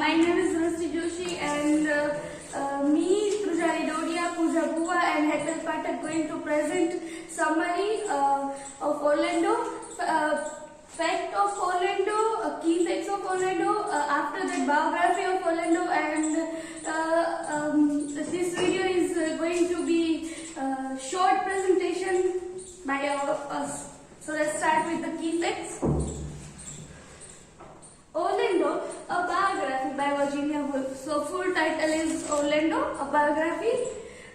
My name is Rusti Joshi and me, Trujari Dodia, Pooja Bua and Hetal Pathak going to present summary of Orlando, fact of Orlando, key facts of Orlando, after that biography of Orlando, and this video is going to be short presentation by us. So let's start with the key facts. Orlando, a biography by Virginia Woolf. So full title is Orlando, a biography.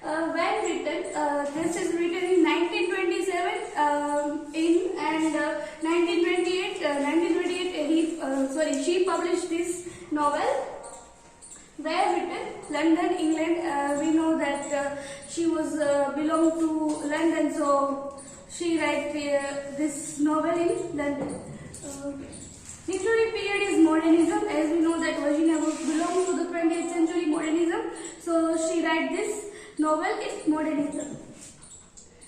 When written, this is written in 1927 and 1928 she published this novel. Where written, London, England. We know that she was belonged to London, so she write this novel in London. Literary period is modernism, as we know that Virginia Woolf belonged to the 20th century modernism, so she write this novel in modernism.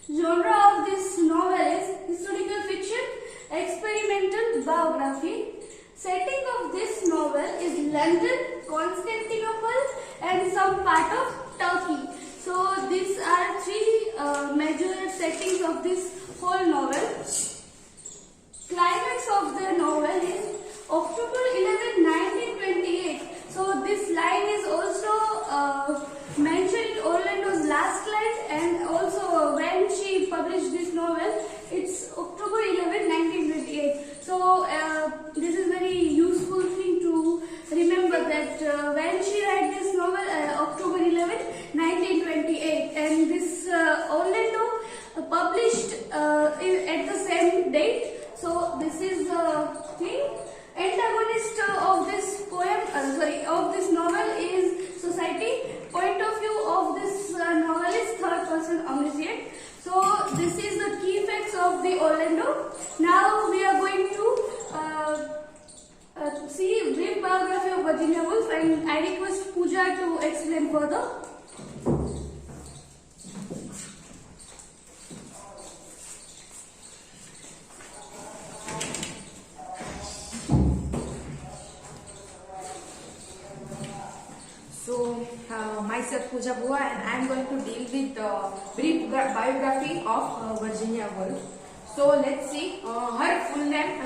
Genre of this novel is historical fiction, experimental biography. Setting of this novel is London, Constantinople and some part of Turkey. So these are three major settings of this whole novel. Climax of the novel is October 11, 1928. So this line is also mentioned in Orlando's last line, and also when she published this novel, it's October 11, 1928. So this is very useful thing to remember that when she write this novel, October 11, 1928, and this Orlando published at the same date. So this is the thing. Antagonist of this poem, of this novel is society. Point of view of this novel is third person omniscient. So this is the key facts of the Orlando. Now we are going to see brief biography of Virginia Woolf, and I request Pooja to explain further. So, myself Pooja Bua, and I am going to deal with the brief biography of Virginia Woolf. So let's see. Her full name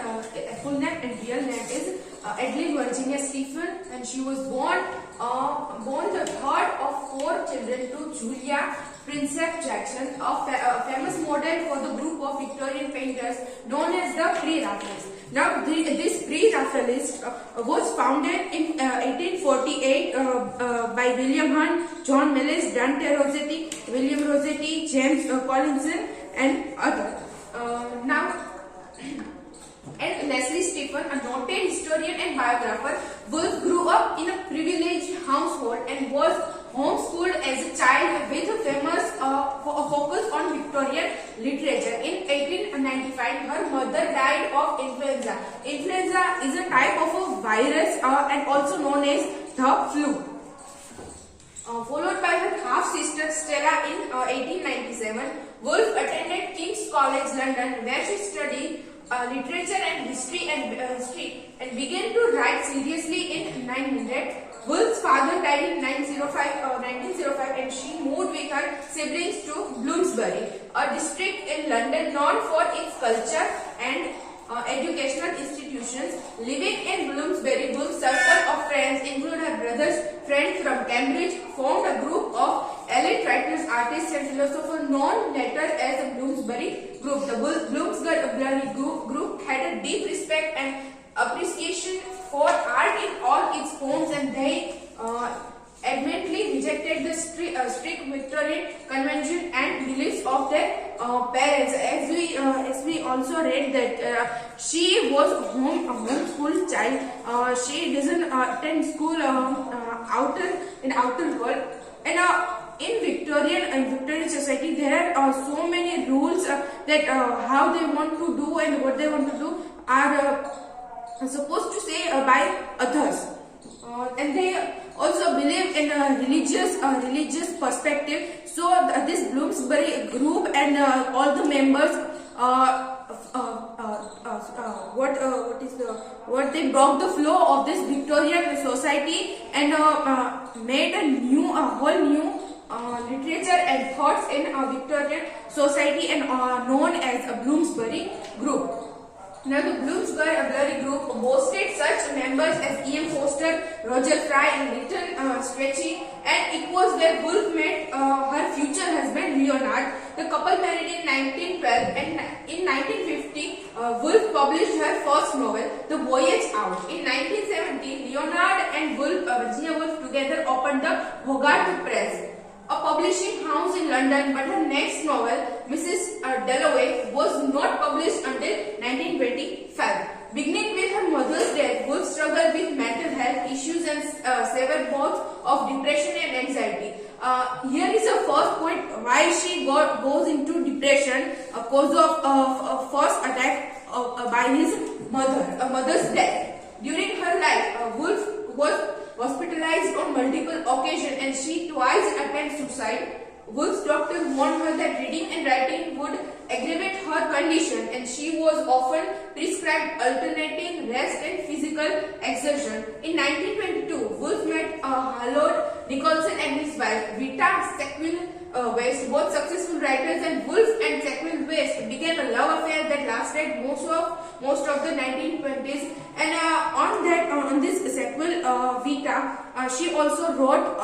and real name is Adeline Virginia Stephen, and she was born the third of four children to Julia Princep Jackson, a famous model for the group of Victorian painters known as the Pre-Raphaelites. Now, this Pre-Raphaelist was founded in 1848 by William Hunt, John Mills, Dante Rossetti, William Rossetti, James Collinson, and others. And Leslie Stephen, a noted historian and biographer, Woolf grew up in a privileged household and was homeschooled as a child with a famous focus on Victorian literature. In 1895, her mother died of influenza. Influenza is a type of a virus and also known as the flu. Followed by her half-sister Stella in 1897, Woolf attended King's College London, where she studied literature and history and began to write seriously in 1900. Woolf's father died in 1905 and she moved with her siblings to Bloomsbury, a district in London known for its culture and educational institutions. Living in Bloomsbury, Woolf's circle of friends include her brother's friend from Cambridge, formed a group of elite writers, artists and philosophers known later as the Bloomsbury Group. The Bloomsbury Group had a deep respect and appreciation for art in all its forms, and they adamantly rejected the strict Victorian convention and beliefs of their parents. As we also read that she was a homeschooled child. She doesn't attend school in outer world. And in Victorian society, there are so many rules that how they want to do and what they want to do are supposed to say by others, and they also believe in a religious perspective. So this Bloomsbury group and all the members what they broke the flow of this Victorian society and made a whole new literature and thoughts in Victorian society and known as a Bloomsbury group. Now the Bloomsbury group boasted such members as E.M. Forster, Roger Fry and Lytton Strachey, and it was where Woolf met her future husband Leonard. The couple married in 1912 and in 1950 Woolf published her first novel, The Voyage Out. In 1970, Leonard and Virginia Woolf together opened the Hogarth Press, a publishing house in London, but her next novel, Mrs. Dalloway, was not published until 1925. Beginning with her mother's death, Woolf struggled with mental health issues and suffered both of depression and anxiety. Here is a first point why she goes into depression, a cause of first attack by his mother's death. During her life, Woolf was hospitalized on multiple occasions and she twice attempted suicide. Woolf's doctor warned her that reading and writing would aggravate her condition and she was often prescribed alternating rest and physical exertion. In 1922, Woolf met Harold Nicolson and his wife, Vita Sackville West, both successful writers, and Woolf and Sackville West began a love affair that lasted most of the 1920s. And on this Sackville Vita, she also wrote a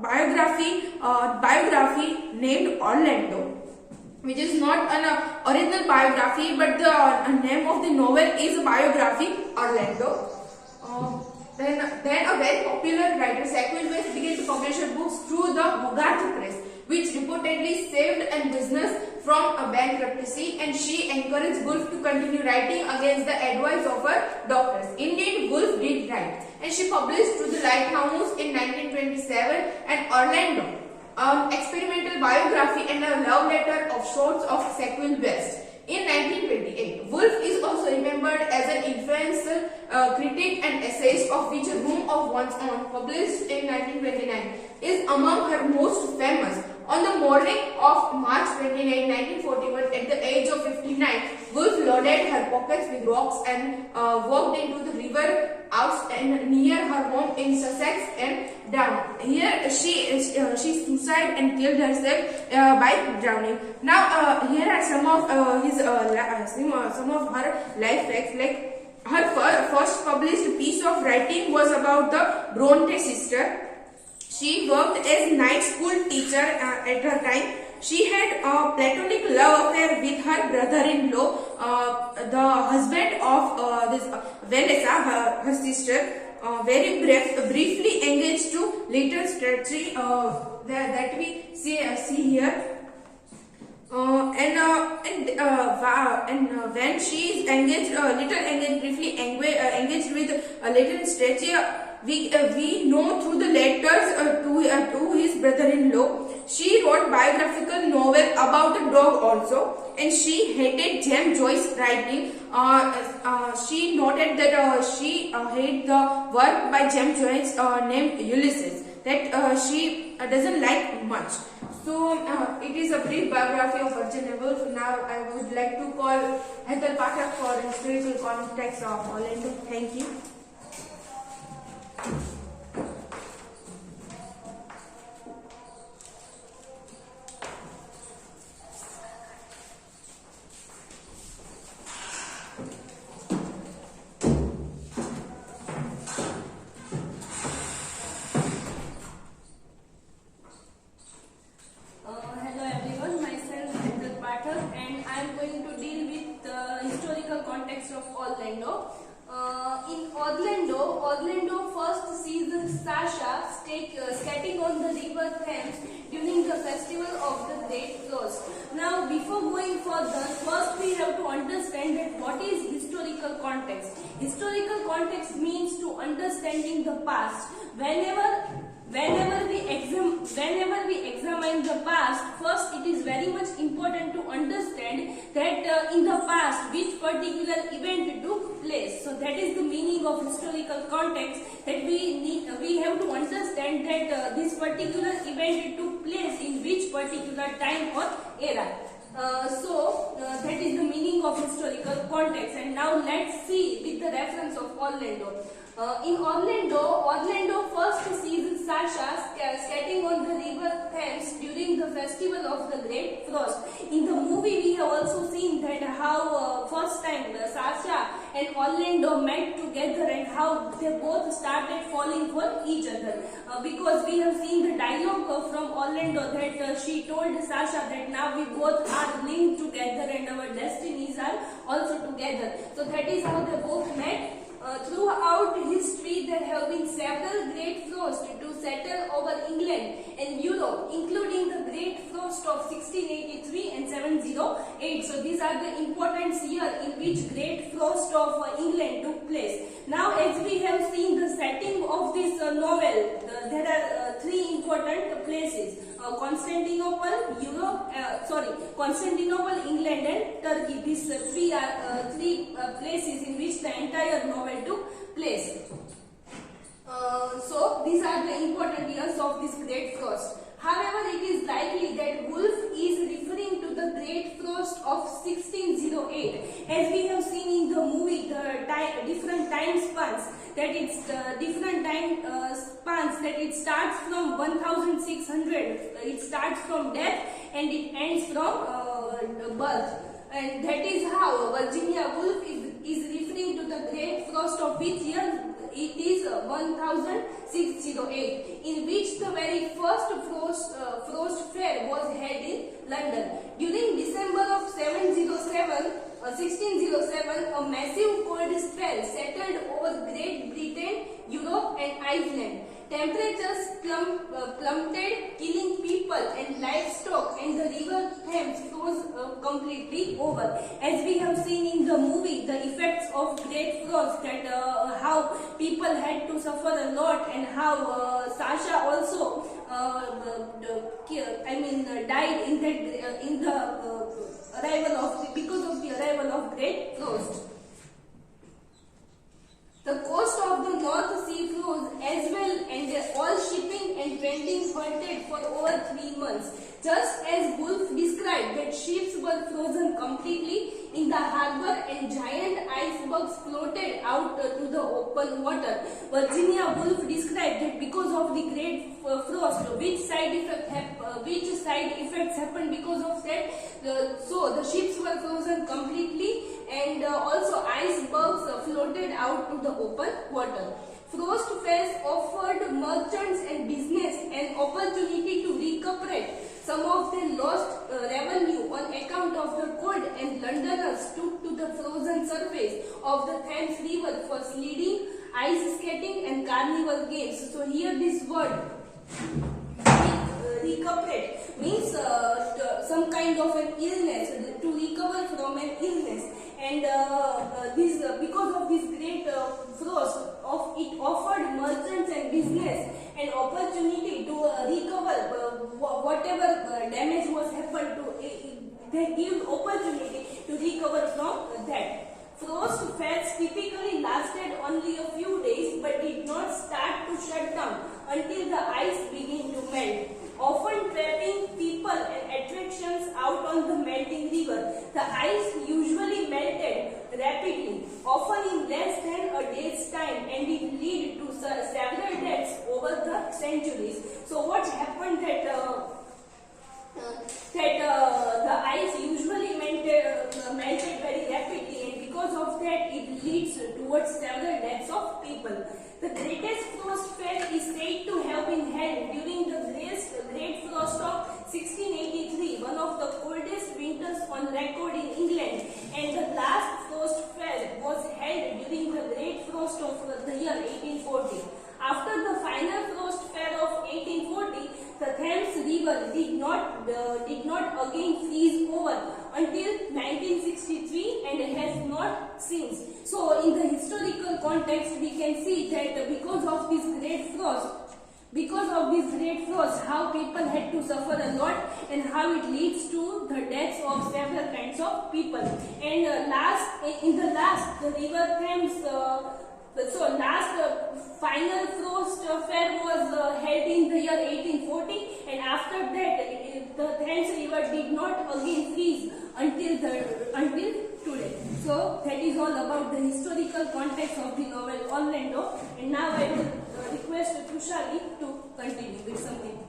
biography named Orlando, which is not an original biography, but the name of the novel is biography Orlando. Then a very popular writer, Sackville West, began to publish her books through the Hogarth Press, which reportedly saved a business from a bankruptcy, and she encouraged Woolf to continue writing against the advice of her doctors. Indeed, Woolf did write, and she published Through the Lighthouse in 1927 and Orlando, experimental biography and a love letter of sorts of Sackville West. In 1928, Woolf is also remembered as an influential critic and essayist, of which A Room of One's Own, published in 1929, is among her most famous. On the morning of March 29, 1941, at the age of 59, Woolf loaded her pockets with rocks and walked into the river out and near her home in Sussex and drowned. Here she suicided and killed herself by drowning. Now here are some of some of her life facts. Like, her first published piece of writing was about the Bronte sister. She worked as night school teacher at her time. She had a platonic love affair with her brother-in-law, the husband of this Vanessa, her sister. Very briefly engaged to Lytton Strachey, that we see here. When she is engaged, briefly engaged with Lytton Strachey, we know through the letters to his brother-in-law. She wrote biographical novel about a dog also, and she hated James Joyce's writing. She noted that she hated the work by James Joyce named Ulysses, that she doesn't like much. So it is a brief biography of Virginia Woolf. Now I would like to call Hetal Pathak for historical context of Orlando. Thank you. Hello everyone, myself Hetal Pathak, and I am going to deal with the historical context of Orlando. In Orlando first sees Sasha skating on the river Thames during the festival of the Great Cross. Now, before going further, first we have to understand that what is historical context. Historical context means to understanding the past. Whenever we examine the past, first it is very much important to understand that in the past which particular event took place. So that is the meaning of historical context, that we have to understand that this particular event took place in which particular time or era. That is the meaning of historical context. And now let's see with the reference of Orlando. In Orlando first sees Sasha skating on the river Thames during the festival of the Great Frost. In the movie, we have also seen that how first time Sasha and Orlando met together and how they both started falling for each other. Because we have seen the dialogue from Orlando that she told Sasha that now we both are linked together and our destinies are also together. So that is how they both met. Throughout history, there have been several great frosts to settle over England and Europe, including the Great Frost of 1683 and 708. So these are the important years in which Great Frost of England took place. Now, as we have seen the setting of this novel, there are three important places: Constantinople, Constantinople, England, and Turkey. These three are three places in which the entire novel took place. So these are the important years of this Great Frost. However, it is likely that Wolf is referring to the Great Frost of 1608. As we have seen in the movie, the different time spans, that it's different time spans, that it starts from 1600, it starts from death and it ends from birth. And that is how Virginia Woolf is referring to the Great Frost of which year? It is 1608, in which the very first frost fair was held in London. During December of 1607, a massive cold spell settled over Great Britain, Europe and Iceland. Temperatures plummeted, killing people and livestock, and the river Thames froze completely over. As we have seen in the movie, the effects of Great Frost, that how people had to suffer a lot, and how Sasha also died in the arrival of because of the arrival of Great Frost. The coast of the North Sea froze as well, and all shipping and trading halted for over 3 months. Just as Wolf described that ships were frozen completely in the harbour and giant icebergs floated out to the open water, Virginia Woolf described that because of the Great Frost, which side effects happened because of that. So the ships were frozen completely, and also icebergs floated out to the open water. Frost fairs offered merchants and business an opportunity to recuperate some of their lost revenue on account of the cold, and Londoners took to the frozen surface of the Thames River for sledding, ice skating and carnival games. So here this word recuperate means some kind of an illness, to recover from an illness. And because of this great frost, it offered merchants and business an opportunity to recover whatever damage was happened to. They give opportunity to recover from that. Frost fairs typically lasted only a few days, but did not start to shut down until the ice began to melt, often trapping people and attractions out on the melting river. The ice usually melted rapidly, often in less than a day's time, and it led to several deaths over the centuries. So what happened that the ice usually melted very rapidly, and because of that it leads towards several deaths of people. The greatest frost fair is said to have been held during the Great Frost of 1683, one of the coldest winters on record in England, and the last frost fair was held during the Great Frost of the year 1840. After the final frost fair of 1840, the Thames River did not again freeze over until 1963 and has not since. So in the historical context, we can see that because of this great frost, how people had to suffer a lot, and how it leads to the deaths of several kinds of people. And the river Thames. Final frost fair was held in the year 1840, and after that the Thames River did not again freeze until today. So that is all about the historical context of the novel Orlando. And now I will request Tushali to continue with something.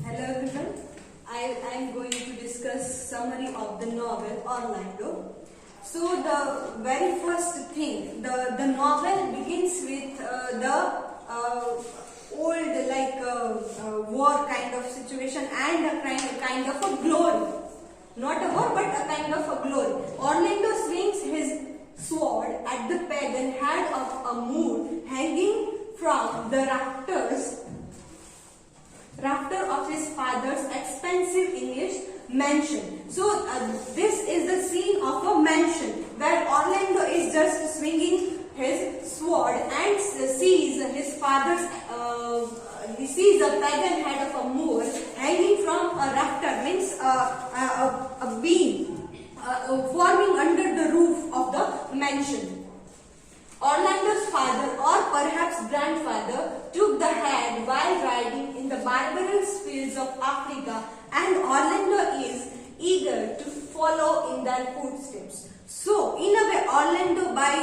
Hello everyone, I am going to discuss summary of the novel Orlando. So the very first thing, the novel begins with the old war kind of situation and a kind of a glory. Not a war but a kind of a glory. Orlando swings his sword at the pagan head of a moor hanging from the rafter of his father's expensive English mansion. So this is the scene of a mansion where Orlando is just swinging his sword and sees his father's he sees a pagan head of a moor hanging from a rafter, means a beam forming under the roof of the mansion. Orlando's father, or perhaps grandfather, took the head while riding in the barbarous fields of Africa, and Orlando is eager to follow in their footsteps. So, in a way, Orlando, by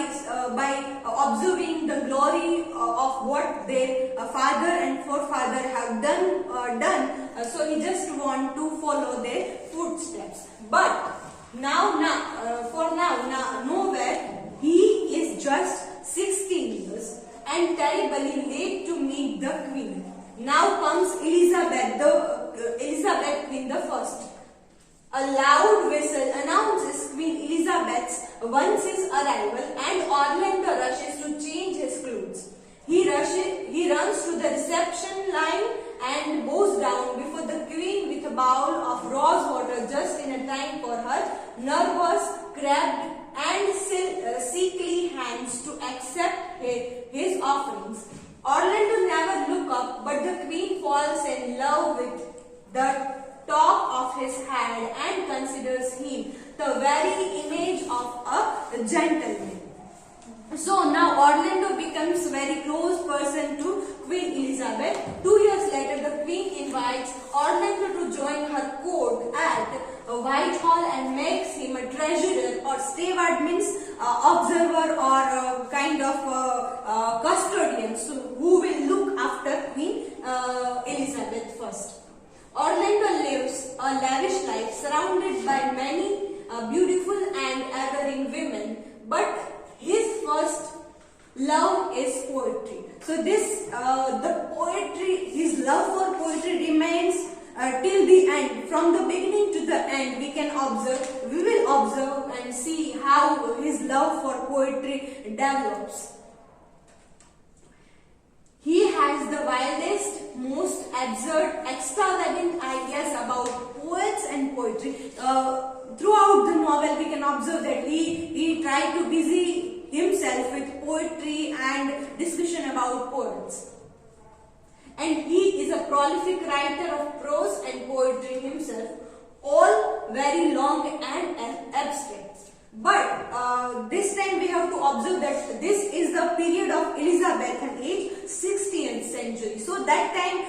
observing the glory of what their father and forefather have done, so he just want to follow their footsteps. But nowhere he is just 16 years and terribly late to meet the Queen. Now comes Elizabeth Queen the First. A loud whistle announces Queen Elizabeth's once his arrival, and Orlando rushes to change his clothes. He runs to the reception line and bows down before the Queen with a bowl of rose water just in time for her nervous, crabbed and sickly hands to accept his offerings. Orlando never looks up, but the Queen falls in love with the top of his head and considers him the very image of a gentleman. So now Orlando becomes a very close person to Queen Elizabeth. 2 years later, the Queen invites Orlando to join her court at Whitehall and makes him a treasurer, or steward means observer or kind of custodian, so who will look after Queen Elizabeth first. Orlando lives a lavish life surrounded by many beautiful and adoring women, but his first love is poetry. So this his love for poetry remains till the end. From the beginning to the end, we will observe and see how his love for poetry develops. He has the wildest, most absurd, extravagant ideas about poets and poetry. Throughout the novel, we can observe that he tried to busy himself with poetry and discussion about poets. And he is a prolific writer of prose and poetry himself, all very long and abstract. But this time we have to observe that this is the period of Elizabethan age, 16th century. So that time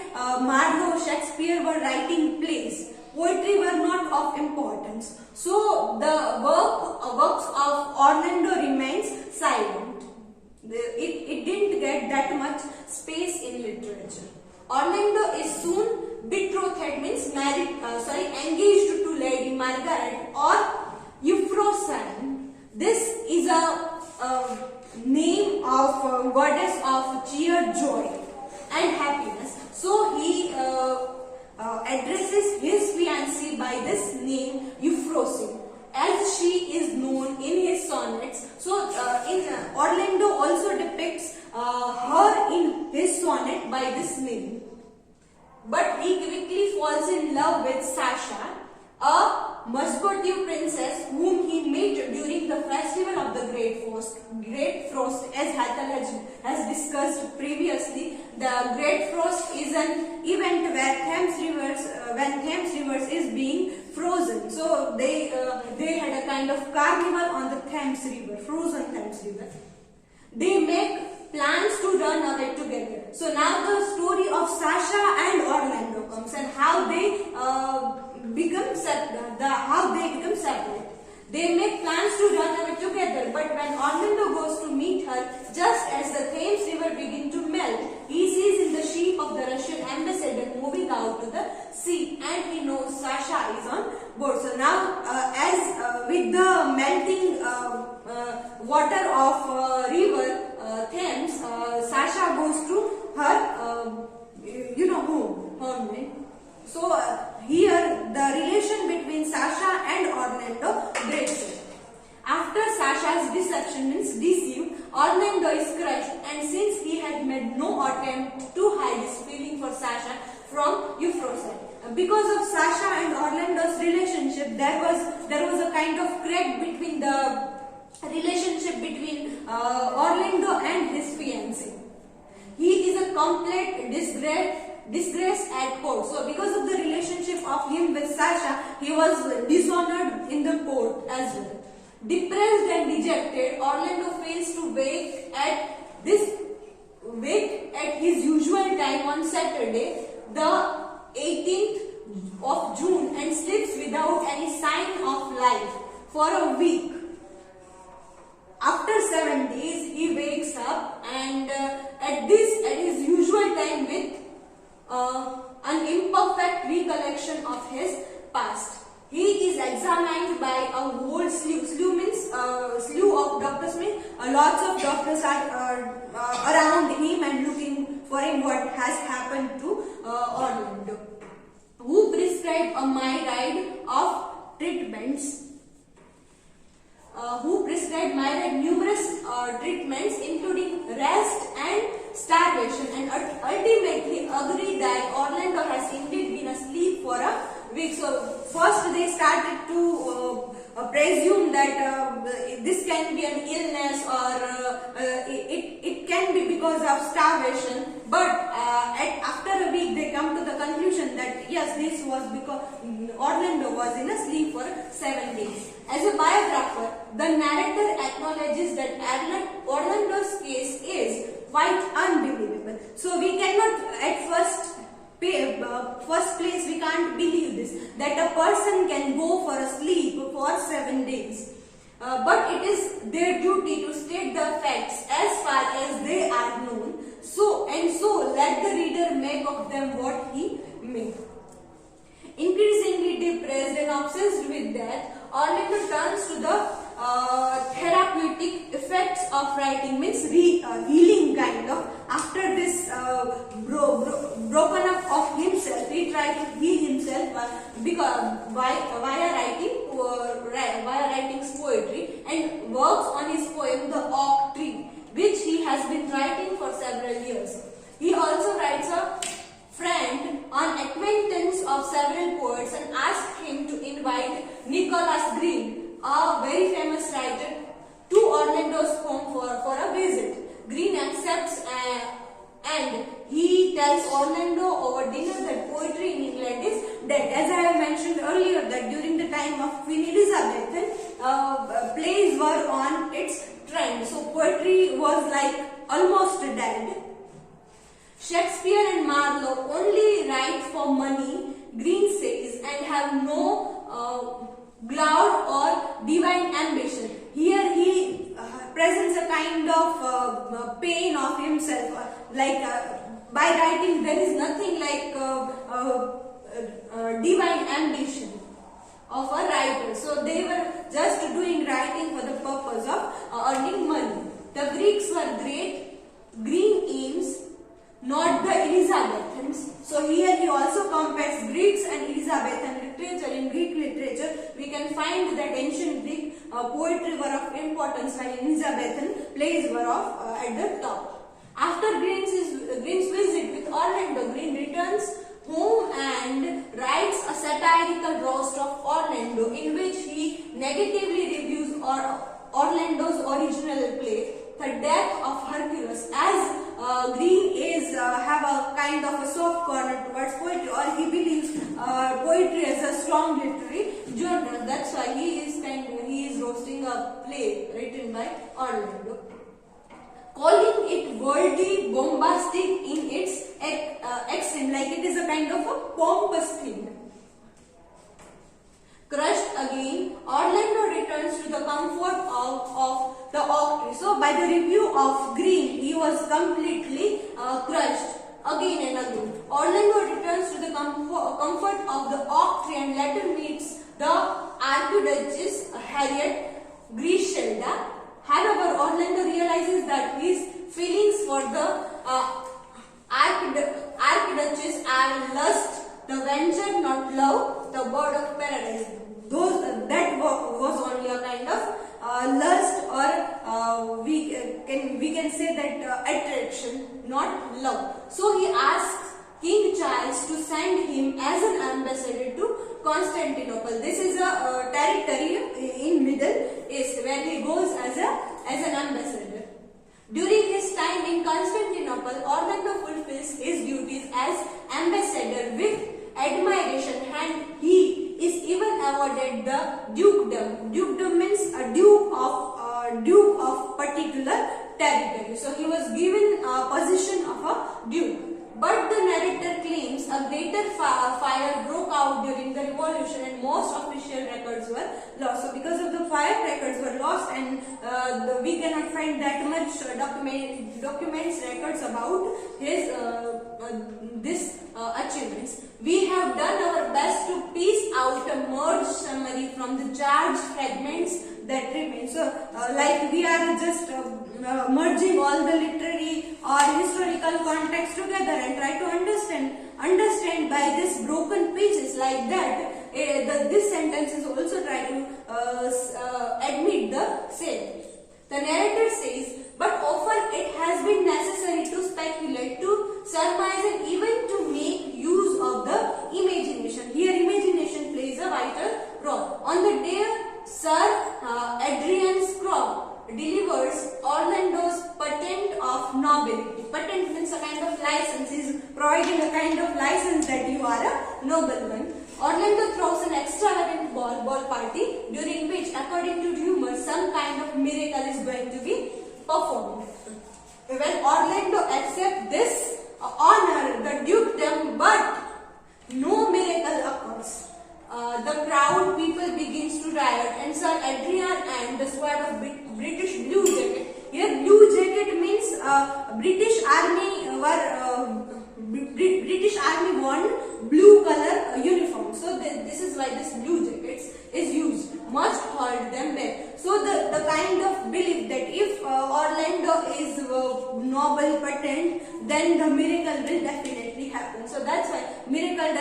Marlowe, Shakespeare were writing plays. Poetry were not of importance. So the works of Orlando remains silent. It didn't get that much space in literature. Orlando is soon betrothed, means engaged to Lady Margaret or Euphrosyne. This is a name of goddess of cheer, joy and happiness. So he addresses his fiancée by this name Euphrosyne, as she is known in his sonnets. So Orlando also depicts her in his sonnet by this name. But he quickly falls in love with Sasha, a Muscovite princess whom he met during the festival of the Great Frost. Great Frost, as Hathal has discussed previously, the Great Frost is an event where when Thames rivers is being frozen. So they had a kind of carnival on the Thames River, frozen Thames River. They make plans to run away together. So now the story of Sasha and Orlando comes, and how they become separate. They make plans to run away together, but when Orlando goes to meet her, just as the Thames River begins to melt, he sees in the ship of the Russian ambassador moving out to the sea, and he knows Sasha is on board. So now, with the melting water of river Thames, Sasha goes to her, home, right? So here the relation between Sasha and Orlando breaks up. After Sasha's deception means deceive, Orlando is crushed, and since he had made no attempt to hide his feeling for Sasha from Euphrosyne, because of Sasha and Orlando's relationship, there was a kind of crack between the relationship between Orlando and his fiancée. He is a complete disgrace at court. So because of the relationship of him with Sasha, he was dishonored in the court as well. Depressed and dejected, Orlando fails to wake at his usual time on Saturday, the 18th of June, and sleeps without any sign of life for a week. After 7 days, he wakes up, and at his usual time with an imperfect recollection of his past. He is examined by a whole slew of doctors. Lots of doctors are around him and looking for him what has happened to Orlando, who prescribed a myriad of treatments. Numerous treatments, including rest and starvation, and ultimately agreed that Orlando has indeed been asleep for a week. So first they started to presume that this can be an illness, or it can be because of starvation, but after a week they come to the conclusion that yes, this was because Orlando was in a sleep for 7 days. As a biographer, the narrator acknowledges that Orlando's case is quite unbelievable. So we cannot at first place we can't believe this, that a person can go for a sleep for 7 days. But it is their duty to state the facts as far as they are known. So let the reader make of them what he may. Increasingly depressed and obsessed with death, Orlando turns to the therapeutic effects of writing, means healing kind of. After this broken up of himself, he tried to heal himself via writing poetry, and works on his poem The Oak Tree, which he has been writing for several years. He also writes a friend on acquaintance of several poets and asked him to invite Nicholas Green, a very famous writer, to Orlando's home for a visit. Green accepts and he tells Orlando over dinner that poetry in England is dead. As I have mentioned earlier, that during the time of Queen Elizabeth, plays were on its trend. So poetry was like almost dead. Shakespeare and Marlowe only write for money, Green says, and have no cloud or divine ambition. Here he presents a kind of pain of himself, by writing there is nothing like divine ambition of a writer. So they were just doing writing for the purpose of earning money. The Greeks were great. Green aims not the Elizabethans. So here he also compares Greeks and Elizabethan literature. In Greek literature, we can find that ancient Greek poetry were of importance, while Elizabethan plays were of at the top. After Green's visit with Orlando, Green returns home and writes a satirical roast of Orlando in which he negatively reviews Orlando's original play, The Death of Hercules, as Green is have a kind of a soft corner towards poetry, or he believes poetry as a strong literary genre. That's why he is roasting a play written by Orlando, calling it worldly, bombastic in its extreme, like it is a kind of a pompous thing. Crushed again, Orlando returns to the comfort of the oak tree. So by the review of Green, he was completely crushed again and again. Orlando returns to the comfort of the oak tree and later meets the Archduchess Harriet Griselda. However, Orlando realizes that his feelings for the Archduchess are lust, the venture, not love, the bird of paradise. That was only a kind of lust, or we can say that attraction, not love. So he asks King Charles to send him as an ambassador to Constantinople. This is a territory in Middle East where he goes as an ambassador. During his time in Constantinople, Orlando fulfills his duties as ambassador with admiration, and he is even awarded the dukedom. Dukedom means a duke of particular territory. So he was given a position of a duke. But the narrator claims a greater fire broke out during the revolution and most official records were lost. So because of the fire, records were lost, and we cannot find that much documents, records about his achievements. We have done our best to piece out a merged summary from the charged fragments that remain. So like we are just merging all the literary or historical context together and try to understand by this broken pieces like that. This sentence is also try to admit the same. The narrator says, but often it has been necessary to speculate, to surmise, and even to make use of the imagination. Here imagination plays a vital role. On the day Sir Adrian Scrooge delivers Orlando's patent of nobility. Patent means a kind of license. He is providing a kind of license that you are a nobleman. Orlando throws an extravagant ball party during which, according to rumor, some kind of miracle is going to be performed. When Orlando accepts this honor, the dukedom, but no miracle occurs. The crowd, people begins to riot, and Sir Adrian and the squad of British Blue Jacket. Here, Blue Jacket means British Army won blue color uniform. So this is why this Blue Jackets is used. Must hold them back. So the kind of belief that if Orlando is noble patent, then the miracle will definitely happen. So that's why miracle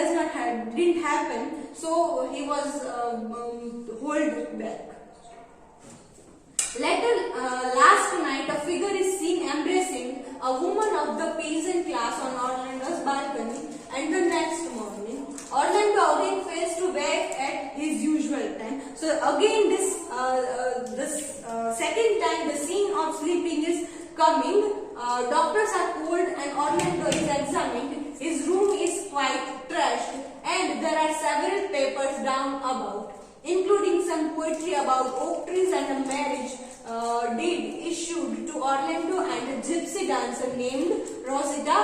didn't happen. So he was held back. Later, last night, a figure is seen embracing a woman of the peasant class on Orlando's balcony, and the next morning, Orlando again fails to wake at his usual time. So again, this second time, the scene of sleeping is coming. Doctors are called, and Orlando is examined. His room is quite trashed, and there are several papers down about, including some poetry about oak trees and a marriage deed issued to Orlando and a gypsy dancer named Rosita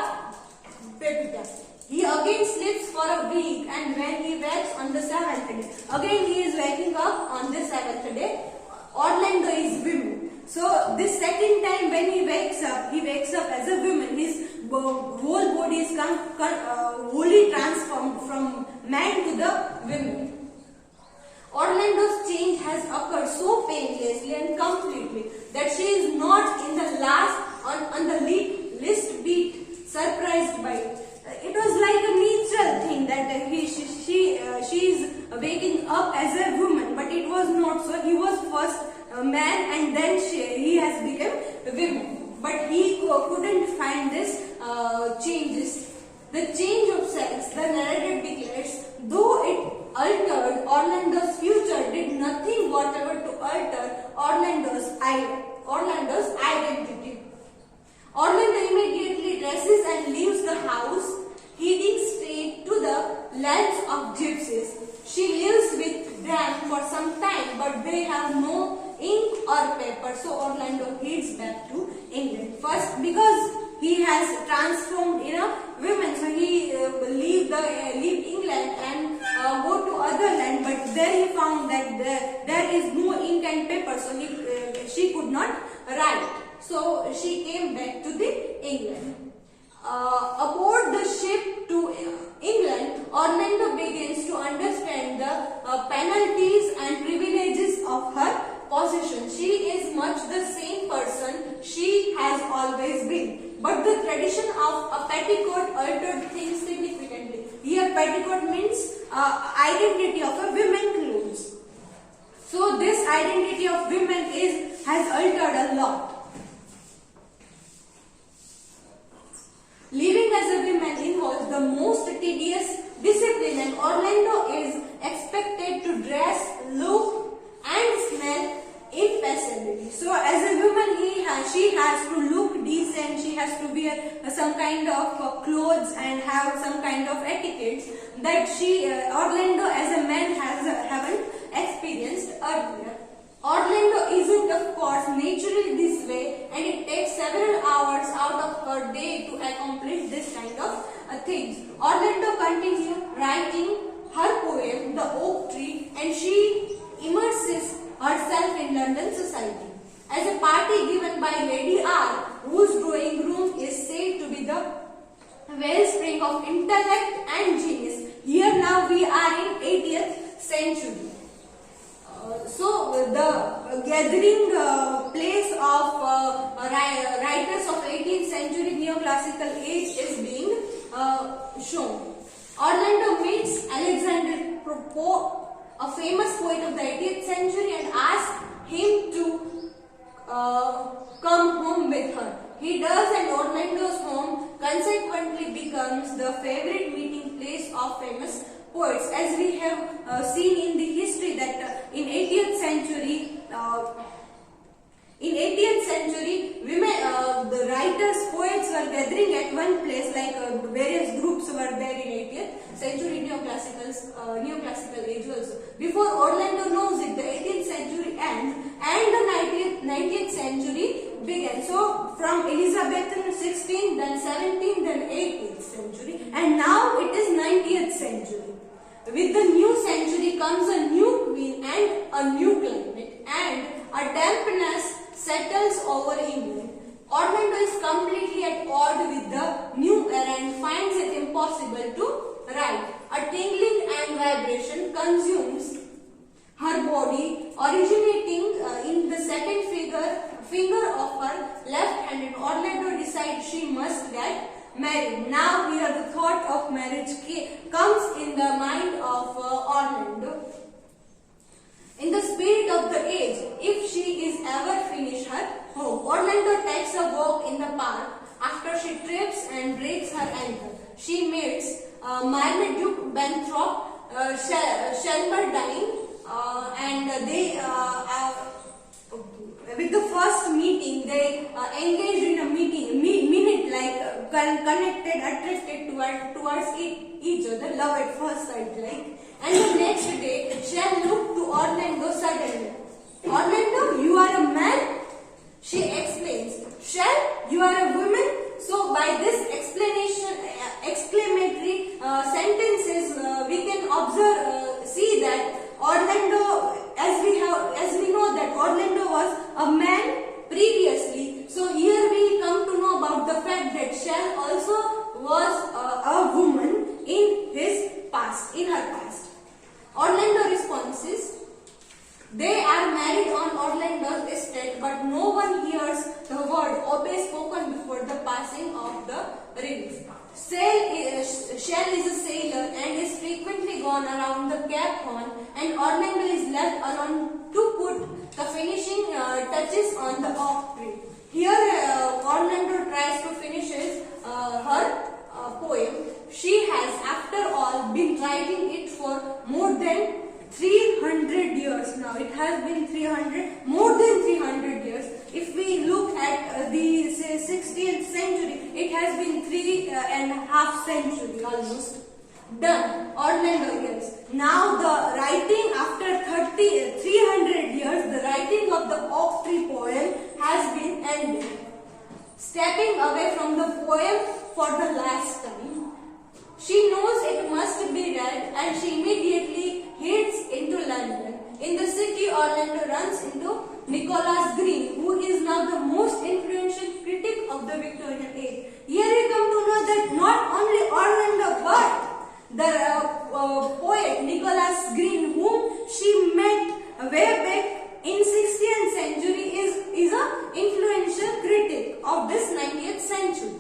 Pepita. He again sleeps for a week, and when he wakes on the 7th day, again he is waking up on the 7th day, Orlando is woman. So this second time when he wakes up as a woman. His whole body is wholly transformed from man to the woman. Orlando's change has occurred so painlessly and completely that she is not in the on the least bit surprised by it. It was like a natural thing that she is waking up as a woman, but it was not so. He was first a man, and then he has become a woman. But he couldn't find this changes. the change of sex, the narrative declares, though it altered Orlando's future, did nothing whatever to alter Orlando's identity. Orlando immediately dresses and leaves the house, heading straight to the lands of gypsies. She lives with them for some time, but they have no ink or paper, so Orlando heads back to England. First, because he has transformed in a woman, so he leave England and go to other land, but there he found that there is no ink and paper, so she could not write. So she came back to the England. Aboard the ship to England, Orlando begins to understand the penalties and privileges of her position. She is much the same person she has always been, but the tradition of a petticoat altered things significantly. Here, petticoat means identity of a women clothes. So this identity of women has altered a lot. Living as a woman involves the most tedious discipline, and Orlando is expected to dress, look and smell impassively. So as a woman, she has to look decent, she has to wear some kind of clothes and have some kind of etiquette that Orlando as a man haven't experienced earlier. Orlando isn't of course naturally this way, and it takes several hours out of her day to accomplish this kind of things. Orlando continued writing her poem, The Oak Tree, and she immerses herself in London society. As a party given by Lady R, whose drawing room is said to be the wellspring of intellect and genius. Here now we are in 80th century. So the gathering place of writers of 18th century neoclassical age is being shown. Orlando meets Alexander Pope, a famous poet of the 18th century, and asks him to come home with her. He does, and Orlando's home consequently becomes the favorite meeting place of famous poets. As we have seen in the history that in 18th century, women, the writers, poets were gathering at one place, like various groups were there in 18th century neoclassical age also. Before Orlando knows it, the 18th century ends and the 19th century began. So from Elizabethan 16th, then 17th, then 18th century, and now it is 90th century. With the new century comes a new queen and a new climate, and a dampness settles over England. Orlando is completely at odds with the new era and finds it impossible to write. A tingling and vibration consumes her body, originating in the second finger of her left hand, and Orlando decides she must get married. Now here the thought of marriage comes in the mind of Orlando. In the spirit of the age, if she is ever finished her home, Orlando takes a walk in the park. After she trips and breaks her ankle, she meets Marmaduke Benthrop Shelmerdine, and they with the first meeting, they engaged in a minute, like connected, attracted towards each other, love at first sight, like. And the next day, Shell looked to Orlando suddenly. Orlando, you are a man? She explains. Shell, you are a woman? So by this exclamatory sentences, we can see that Orlando, as we know that Orlando was a man previously. So here we come to know about the fact that Shell also was a woman in her past. Orlando responses. They are married on Orlando's estate, but no one hears the word obey spoken before the passing of the rings. Shell is a sailor and is frequently gone around the Cape Horn, and Orlando is left alone to put the finishing touches on the oak tree. Here Orlando tries to finish her poem. writing it for more than 300 years now. It has been more than 300 years. If we look at the 16th century, it has been 3.5 century almost. Done. Orlando years. Now the writing after 300 years, the writing of the oak tree poem has been ended. Stepping away from the poem for the last time. She knows it must be read and she immediately heads into London. In the city, Orlando runs into Nicholas Green, who is now the most influential critic of the Victorian age. Here we come to know that not only Orlando but the poet Nicholas Green, whom she met way back in 16th century, is an influential critic of this 19th century.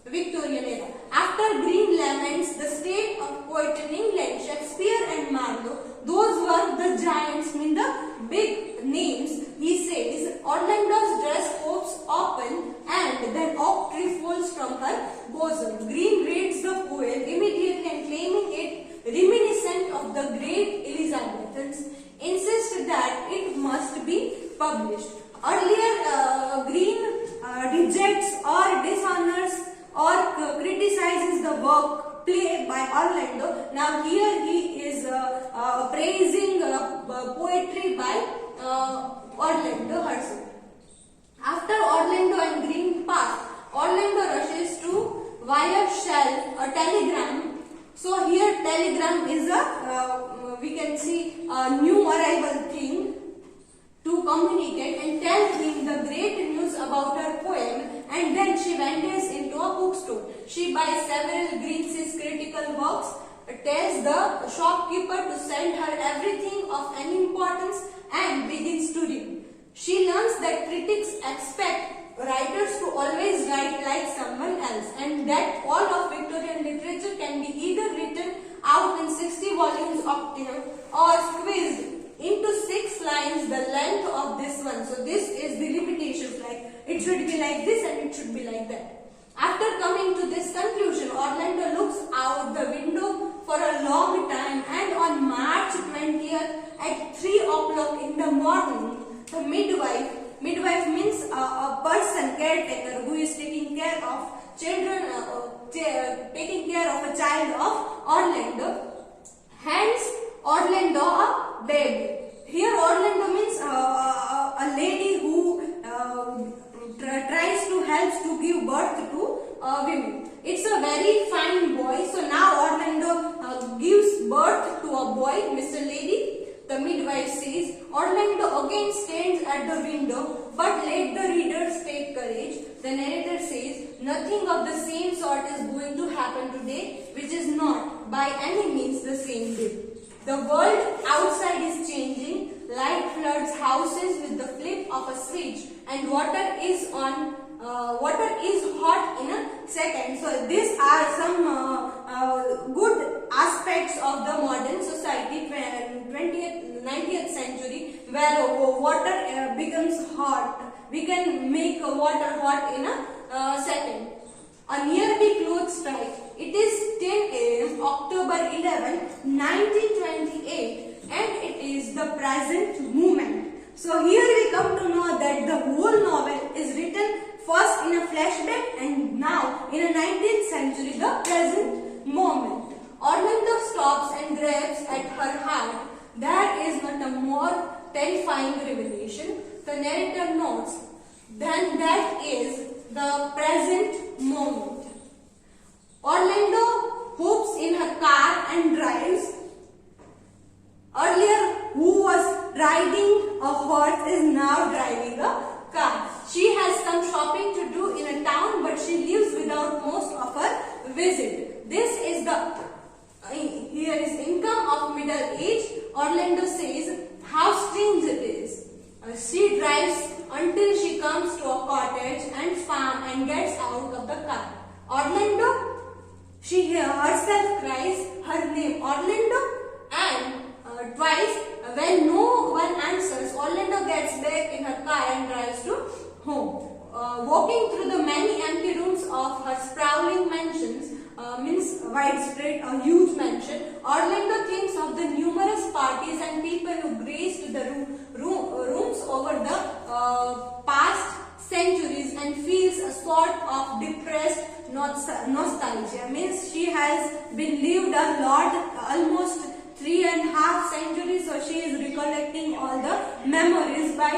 Victorian era. After Green laments the state of poetry in England, Shakespeare and Marlowe, those were the giants, the big names, he says, Orlando's dress hopes open and then oak tree falls from her bosom. Green reads the poem immediately and claiming it reminiscent of the great Elizabethans, insists that it must be published. Earlier, Green rejects or dishonors or criticizes the work play by Orlando. Now here he is praising poetry by Orlando herself. After Orlando and Green part, Orlando rushes to wire shell a telegram. So here telegram is we can see a new arrival thing to communicate and tell him the great news about her poem, and then she wanders into a bookstore. She buys several Green's critical works, tells the shopkeeper to send her everything of any importance and begins to read. She learns that critics expect writers to always write like someone else and that all of Victorian literature can be either written out in 60 volumes octave or squeezed into 6 lines the length of this one. So this is the limitations, like it should be like this and it should be like that. After coming to this conclusion, Orlando looks out the window for a long time, and on March 20th at 3 o'clock in the morning, the midwife means a person, caretaker, who is taking care of children, taking care of a child of Orlando, hands Orlando a baby. Here Orlando means a lady who tries to help to give birth to women. It's a very fine boy. So now Orlando gives birth to a boy, Mr. Lady. The midwife says, Orlando again stands at the window, but let the readers take courage. The narrator says, nothing of the same sort is going to happen today, which is not by any means the same day. The world outside is changing. Light floods houses with the flip of a switch, and water is hot in a second. So these are some good aspects of the modern society, 19th century, where water becomes hot. We can make water hot in a second. A nearby clothes strike. It is 10 a.m. October 11, 1928, and it is the present moment. So here we come to know that the whole novel is written first in a flashback and now in a 19th century, the present moment. Orlando stops and grabs at her heart. There is not a more terrifying revelation. The narrator notes, then that is the present moment. Orlando hoops in her car and drives. Earlier, who was riding a horse is now driving a car. She has some shopping to do in a town, but she leaves without most of her visit. This is here is income of middle age. Orlando says, how strange it is. She drives until she comes to a cottage and farm and gets out of the car. Orlando, she herself cries her name, Orlando, and twice when no one answers, Orlando gets back in her car and drives to home. Walking through the many empty rooms of her sprawling mansions, means widespread, a huge mansion. Orlando thinks of the numerous parties and people who graced the rooms over the past centuries and feels a sort of depressed nostalgia. Means she has been lived a lot, almost 3.5 centuries, so she is recollecting all the memories by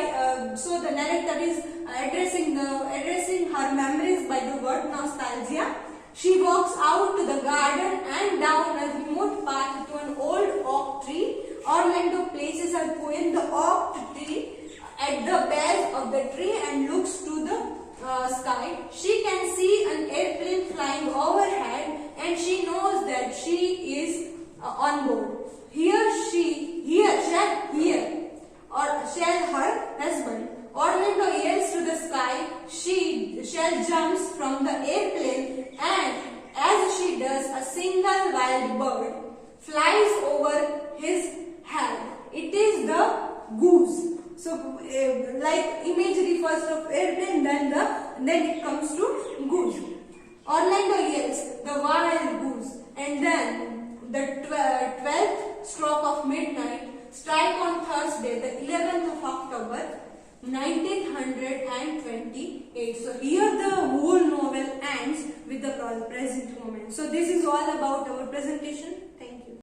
so the narrator is addressing her memories by the word nostalgia. She walks out to the garden and down a remote path to an old oak tree. Orlando places her paw in the oak tree at the base of the tree and looks to the sky. She can see an airplane flying overhead and she knows that she is on board. Shall her husband. Orlando yells to the sky. Shell jumps from the airplane and as she does, a single wild bird flies over his head. It is the goose. So, like imagery first of airplane, then it comes to goose. Orlando yells, the wild goose, and then the 12th stroke of midnight strike on Thursday, the 11th of October, 1928. So here the whole novel ends with the present moment. So this is all about our presentation. Thank you.